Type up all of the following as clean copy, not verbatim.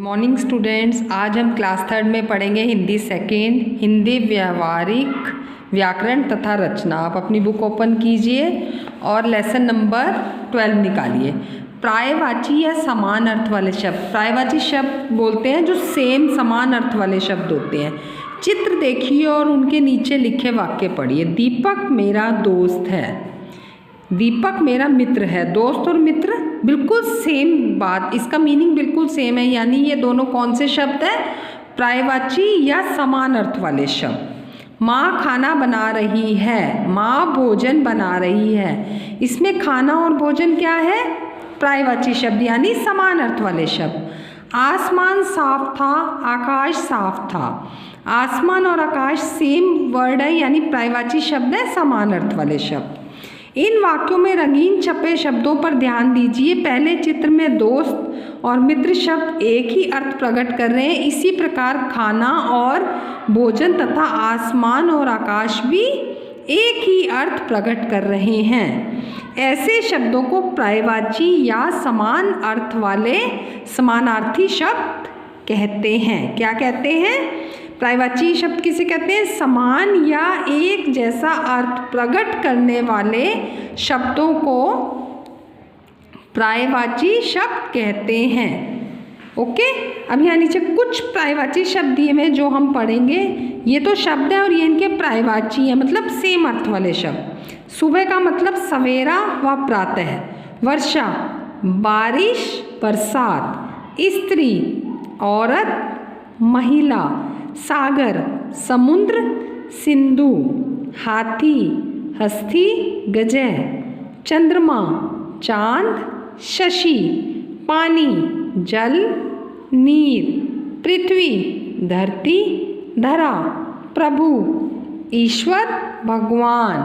Morning students, आज हम class third में पढ़ेंगे हिंदी सेकेंड, हिंदी व्यावहारिक व्याकरण तथा रचना। आप अपनी बुक ओपन कीजिए और लेसन नंबर 12 निकालिए। प्रायवाची या समान अर्थ वाले शब्द, प्रायवाची शब्द बोलते हैं जो सेम समान अर्थ वाले शब्द होते हैं। चित्र देखिए और उनके नीचे लिखे वाक्य पढ़िए। दीपक मेरा दोस्त है, दीपक मेरा मित्र है। दोस्त और मित्र बिल्कुल सेम बात, इसका मीनिंग बिल्कुल सेम है, यानी ये दोनों कौन से शब्द हैं? प्रायवाची या समान अर्थ वाले शब्द। माँ खाना बना रही है, माँ भोजन बना रही है। इसमें खाना और भोजन क्या है? प्रायवाची शब्द यानी समान अर्थ वाले शब्द। आसमान साफ था, आकाश साफ था। आसमान और आकाश सेम वर्ड है, यानी प्रायवाची शब्द है, समान अर्थ वाले शब्द। इन वाक्यों में रंगीन छपे शब्दों पर ध्यान दीजिए। पहले चित्र में दोस्त और मित्र शब्द एक ही अर्थ प्रकट कर रहे हैं। इसी प्रकार खाना और भोजन तथा आसमान और आकाश भी एक ही अर्थ प्रकट कर रहे हैं। ऐसे शब्दों को प्रायवाची या समान अर्थ वाले समानार्थी शब्द कहते हैं। क्या कहते हैं? प्रायवाची शब्द किसे कहते हैं? समान या एक जैसा अर्थ प्रकट करने वाले शब्दों को प्रायवाची शब्द कहते हैं। ओके, अब यहाँ नीचे कुछ प्रायवाची शब्द दिए हैं जो हम पढ़ेंगे। ये तो शब्द है और ये इनके प्रायवाची हैं, मतलब सेम अर्थ वाले शब्द। सुबह का मतलब सवेरा व प्रातः। वर्षा बारिश, बरसात। स्त्री औरत, महिला। सागर समुद्र, सिंधु। हाथी हस्ती, गजह। चंद्रमा चांद, शशि। पानी जल, नीर। पृथ्वी धरती, धरा। प्रभु ईश्वर, भगवान।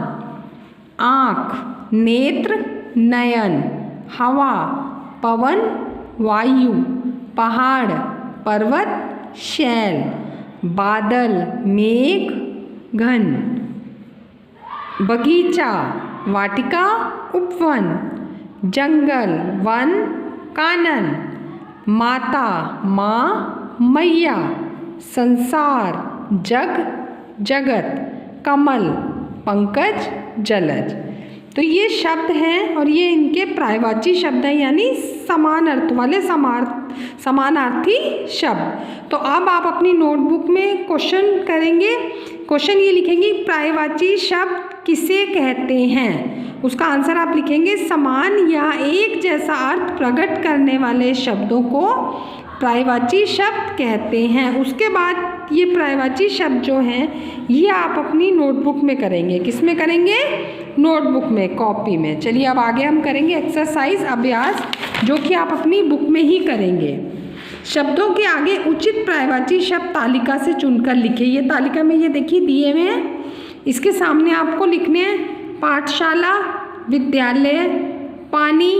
आँख नेत्र, नयन। हवा पवन, वायु। पहाड़ पर्वत, शैल। बादल मेघ, घन। बगीचा वाटिका, उपवन। जंगल वन, कानन। माता माँ, मैया। संसार जग, जगत। कमल पंकज, जलज। तो ये शब्द हैं और ये इनके प्रायवाची शब्द हैं, यानी समान अर्थ वाले समानार्थी शब्द। तो अब आप अपनी नोटबुक में क्वेश्चन करेंगे। क्वेश्चन ये लिखेंगे, प्रायवाची शब्द किसे कहते हैं? उसका आंसर आप लिखेंगे, समान या एक जैसा अर्थ प्रकट करने वाले शब्दों को प्रायवाची शब्द कहते हैं। उसके बाद ये प्रायवाची शब्द जो हैं ये आप अपनी नोटबुक में करेंगे। किस में करेंगे? नोटबुक में, कॉपी में। चलिए अब आगे हम करेंगे एक्सरसाइज, अभ्यास, जो कि आप अपनी बुक में ही करेंगे। शब्दों के आगे उचित प्रायवाची शब्द तालिका से चुनकर लिखिए। ये तालिका में ये देखिए दिए हुए हैं, इसके सामने आपको लिखने हैं पाठशाला, विद्यालय, पानी,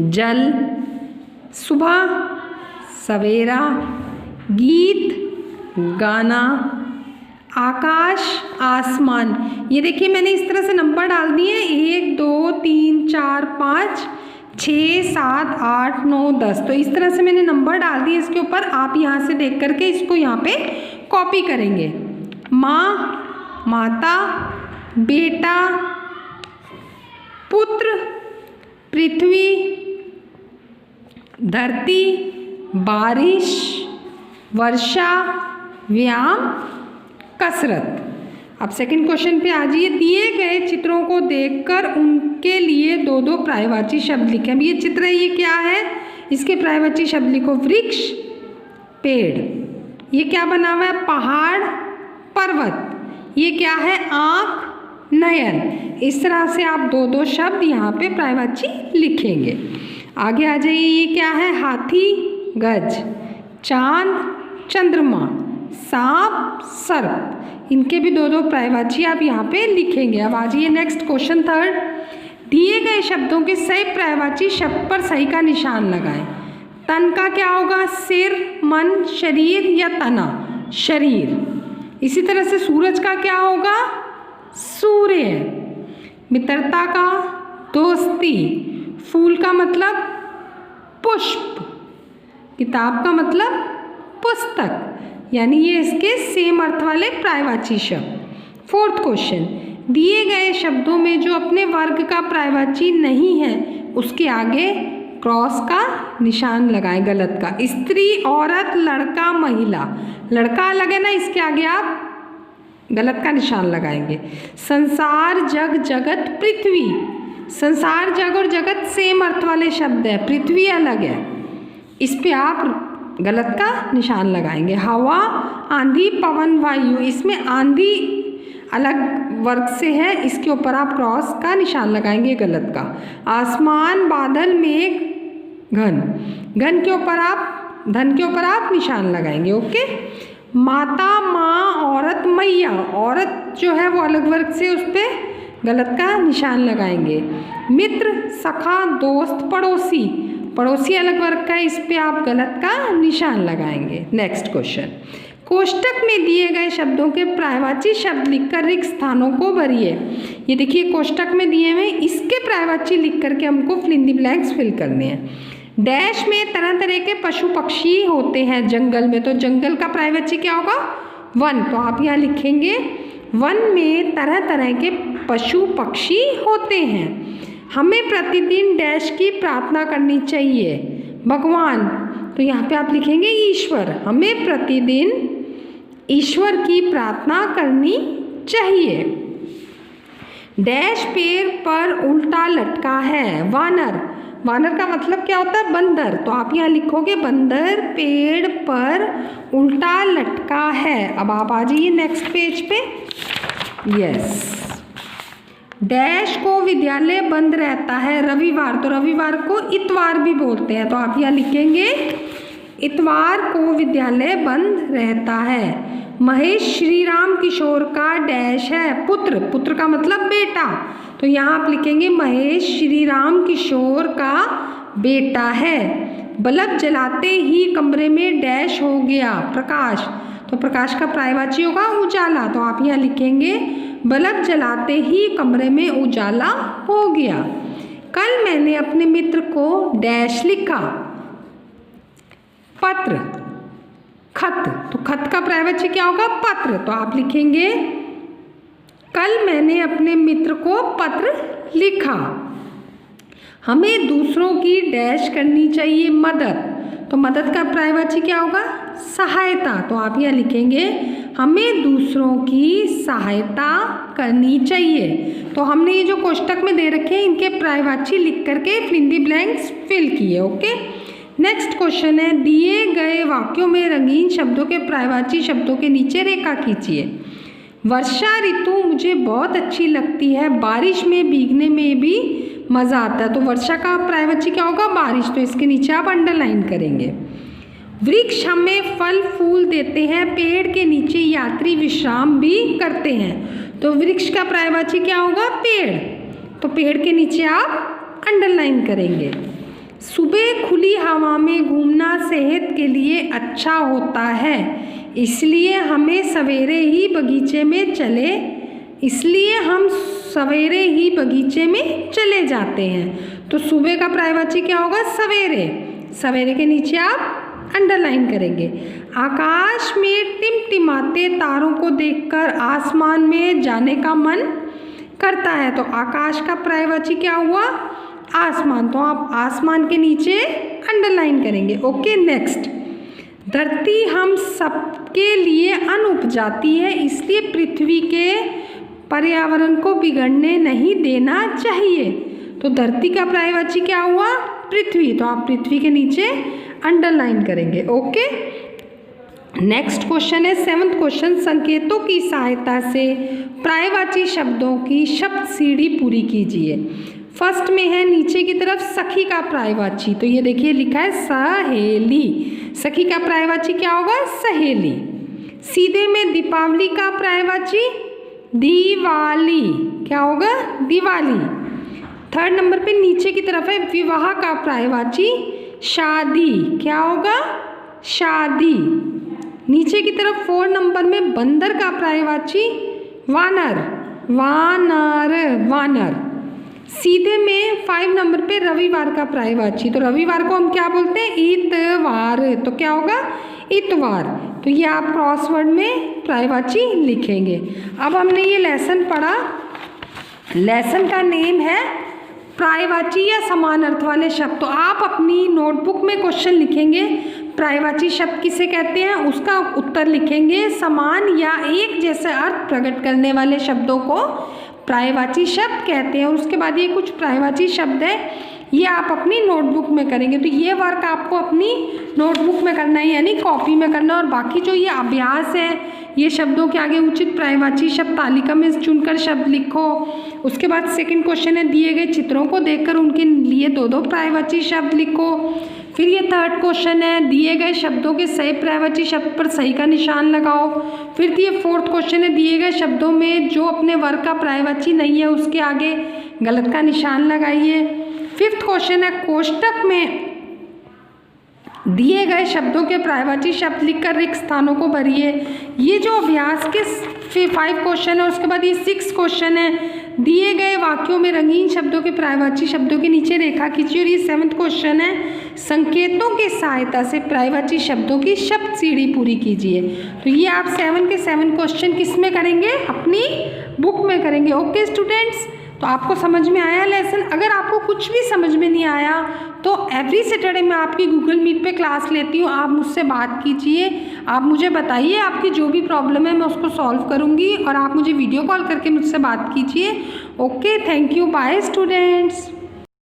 जल, सुबह, सवेरा, गीत, गाना, आकाश, आसमान। ये देखिए मैंने इस तरह से नंबर डाल दिए, 1 2 3 4 5 6 7 8 9 10। तो इस तरह से मैंने नंबर डाल दिए इसके ऊपर। आप यहाँ से देख करके इसको यहाँ पे कॉपी करेंगे। माँ, माता, बेटा, पुत्र, पृथ्वी, धरती, बारिश, वर्षा, व्यायाम, कसरत। अब सेकंड क्वेश्चन पे आ जाइए। दिए गए चित्रों को देखकर उनके लिए दो दो प्रायवाची शब्द लिखें। अब ये चित्र है, ये क्या है? इसके प्रायवाची शब्द लिखो। वृक्ष, पेड़। ये क्या बना हुआ है? पहाड़, पर्वत। ये क्या है? आँख, नयन। इस तरह से आप दो दो शब्द यहाँ पे प्रायवाची लिखेंगे। आगे आ जाइए। ये क्या है? हाथी, गज। चांद, चंद्रमा। सांप, सर्प। इनके भी दो दो प्रायवाची आप यहाँ पे लिखेंगे। अब आ जाइए नेक्स्ट क्वेश्चन थर्ड। दिए गए शब्दों के सही प्रायवाची शब्द पर सही का निशान लगाएं। तन का क्या होगा? सिर, मन, शरीर या तना? शरीर। इसी तरह से सूरज का क्या होगा? सूर्य। मित्रता का दोस्ती। फूल का मतलब पुष्प। किताब का मतलब पुस्तक, यानी ये इसके सेम अर्थ वाले पर्यायवाची शब्द। फोर्थ क्वेश्चन, दिए गए शब्दों में जो अपने वर्ग का पर्यायवाची नहीं है उसके आगे क्रॉस का निशान लगाएं, गलत का। स्त्री, औरत, लड़का, महिला, लड़का अलग है ना, इसके आगे आप गलत का निशान लगाएंगे। संसार, जग, जगत, पृथ्वी, संसार, जग और जगत सेम अर्थ वाले शब्द है, पृथ्वी अलग है, इस पे आप गलत का निशान लगाएंगे। हवा, आंधी, पवन, वायु, इसमें आंधी अलग वर्ग से है, इसके ऊपर आप क्रॉस का निशान लगाएंगे, गलत का। आसमान, बादल, मेघ, घन, घन के ऊपर आप, धन के ऊपर आप निशान लगाएंगे। ओके। माता, माँ, औरत, मैया, औरत जो है वो अलग वर्ग से, उस पर गलत का निशान लगाएंगे। मित्र, सखा, दोस्त, पड़ोसी, पड़ोसी अलग वर्ग का है, इस पे आप गलत का निशान लगाएंगे। नेक्स्ट क्वेश्चन, कोष्टक में दिए गए शब्दों के पर्यायवाची शब्द लिखकर रिक्त स्थानों को भरिए। ये देखिए कोष्टक में दिए हुए, इसके पर्यायवाची लिख करके हमको fill in the blanks fill करने हैं। डैश में तरह तरह के पशु पक्षी होते हैं जंगल में, तो जंगल का पर्यायवाची क्या होगा? वन। तो आप यहाँ लिखेंगे वन में तरह तरह के पशु पक्षी होते हैं। हमें प्रतिदिन डैश की प्रार्थना करनी चाहिए, भगवान, तो यहाँ पे आप लिखेंगे ईश्वर। हमें प्रतिदिन ईश्वर की प्रार्थना करनी चाहिए। डैश पेड़ पर उल्टा लटका है, वानर, वानर का मतलब क्या होता है? बंदर, तो आप यहाँ लिखोगे बंदर पेड़ पर उल्टा लटका है। अब आप आ जाइए नेक्स्ट पेज पे। यस, डैश को विद्यालय बंद रहता है रविवार, तो रविवार को इतवार भी बोलते हैं, तो आप यहाँ लिखेंगे इतवार को विद्यालय बंद रहता है। महेश श्री राम किशोर का डैश है, पुत्र, पुत्र का मतलब बेटा, तो यहाँ आप लिखेंगे महेश श्री राम किशोर का बेटा है। बल्ब जलाते ही कमरे में डैश हो गया, प्रकाश, तो प्रकाश का पर्यायवाची होगा उजाला, तो आप यहाँ लिखेंगे बल्ब जलाते ही कमरे में उजाला हो गया। कल मैंने अपने मित्र को डैश लिखा, पत्र, खत, तो खत का पर्यायवाची क्या होगा? पत्र, तो आप लिखेंगे कल मैंने अपने मित्र को पत्र लिखा। हमें दूसरों की डैश करनी चाहिए, मदद, तो मदद का पर्यायवाची क्या होगा? सहायता, तो आप यहाँ लिखेंगे हमें दूसरों की सहायता करनी चाहिए। तो हमने ये जो कोष्टक में दे रखे हैं इनके पर्यायवाची लिख करके fill in the blanks fill किए। ओके। नेक्स्ट क्वेश्चन है, दिए गए वाक्यों में रंगीन शब्दों के पर्यायवाची शब्दों के नीचे रेखा खींचिए। वर्षा ऋतु मुझे बहुत अच्छी लगती है, बारिश में भीगने में भी मज़ा आता है, तो वर्षा का पर्यायवाची क्या होगा? बारिश, तो इसके नीचे आप अंडरलाइन करेंगे। वृक्ष हमें फल फूल देते हैं, पेड़ के नीचे यात्री विश्राम भी करते हैं, तो वृक्ष का पर्यायवाची क्या होगा? पेड़, तो पेड़ के नीचे आप अंडरलाइन करेंगे। सुबह खुली हवा में घूमना सेहत के लिए अच्छा होता है, इसलिए हमें सवेरे ही बगीचे में चले, इसलिए हम सवेरे ही बगीचे में चले जाते हैं, तो सुबह का पर्यायवाची क्या होगा? सवेरे, सवेरे के नीचे आप अंडरलाइन करेंगे। आकाश में टिमटिमाते तारों को देखकर आसमान में जाने का मन करता है, तो आकाश का पर्यायवाची क्या हुआ? आसमान, तो आप आसमान के नीचे अंडरलाइन करेंगे। ओके। नेक्स्ट, धरती हम सबके लिए अन्न उपजाती है, इसलिए पृथ्वी के पर्यावरण को बिगड़ने नहीं देना चाहिए, तो धरती का पर्यायवाची क्या हुआ? पृथ्वी, तो आप पृथ्वी के नीचे अंडरलाइन करेंगे। ओके। नेक्स्ट क्वेश्चन है 7th क्वेश्चन, संकेतों की सहायता से पर्यायवाची शब्दों की शब्द सीढ़ी पूरी कीजिए। फर्स्ट में है नीचे की तरफ सखी का पर्यायवाची, तो ये देखिए लिखा है सहेली, सखी का पर्यायवाची क्या होगा? सहेली। सीधे में दीपावली का पर्यायवाची दिवाली, क्या होगा? दिवाली। 3rd नंबर पे नीचे की तरफ है विवाह का पर्यायवाची शादी, क्या होगा? शादी। नीचे की तरफ 4 नंबर में बंदर का पर्यायवाची वानर, वानर, वानर। सीधे में 5 नंबर पे रविवार का पर्यायवाची, तो रविवार को हम क्या बोलते हैं, इतवार, तो क्या होगा, इतवार। तो ये आप क्रॉसवर्ड में पर्यायवाची लिखेंगे। अब हमने ये लेसन पढ़ा, लेसन का नेम है पर्यायवाची या समान अर्थ वाले शब्द। तो आप अपनी नोटबुक में क्वेश्चन लिखेंगे, पर्यायवाची शब्द किसे कहते हैं, उसका उत्तर लिखेंगे। समान या एक जैसे अर्थ प्रकट करने वाले शब्दों को पर्यायवाची शब्द कहते हैं। और उसके बाद ये कुछ पर्यायवाची शब्द है, ये आप अपनी नोटबुक में करेंगे। तो ये वर्क आपको अपनी नोटबुक में करना है, यानी कॉपी में करना है। और बाकी जो ये अभ्यास है, ये शब्दों के आगे उचित पर्यायवाची शब्द तालिका में चुनकर शब्द लिखो। उसके बाद सेकंड क्वेश्चन है, दिए गए चित्रों को देखकर उनके लिए 2-2 पर्यायवाची शब्द लिखो। फिर ये थर्ड क्वेश्चन है, दिए गए शब्दों के सही पर्यायवाची शब्द पर सही का निशान लगाओ। फिर ये फोर्थ क्वेश्चन है, दिए गए शब्दों में जो अपने वर्ग का पर्यायवाची नहीं है उसके आगे गलत का निशान लगाइए। फिफ्थ क्वेश्चन है, कोष्टक में दिए गए शब्दों के पर्यायवाची शब्द लिखकर रिक्त स्थानों को भरिए। ये जो अभ्यास के 5 क्वेश्चन है, उसके बाद ये 6 क्वेश्चन है, दिए गए वाक्यों में रंगीन शब्दों के पर्यायवाची शब्दों के नीचे रेखा खींचिए। और ये 7th क्वेश्चन है, संकेतों की सहायता से पर्यायवाची शब्दों की शब्द सीढ़ी पूरी कीजिए। तो ये आप 7 के 7 क्वेश्चन किस में करेंगे, अपनी बुक में करेंगे। ओके स्टूडेंट्स, तो आपको समझ में आया लेसन। अगर आपको कुछ भी समझ में नहीं आया तो एवरी सैटरडे मैं आपकी गूगल मीट पे क्लास लेती हूँ, आप मुझसे बात कीजिए, आप मुझे बताइए आपकी जो भी प्रॉब्लम है मैं उसको सॉल्व करूँगी, और आप मुझे वीडियो कॉल करके मुझसे बात कीजिए। Okay, thank you, bye students.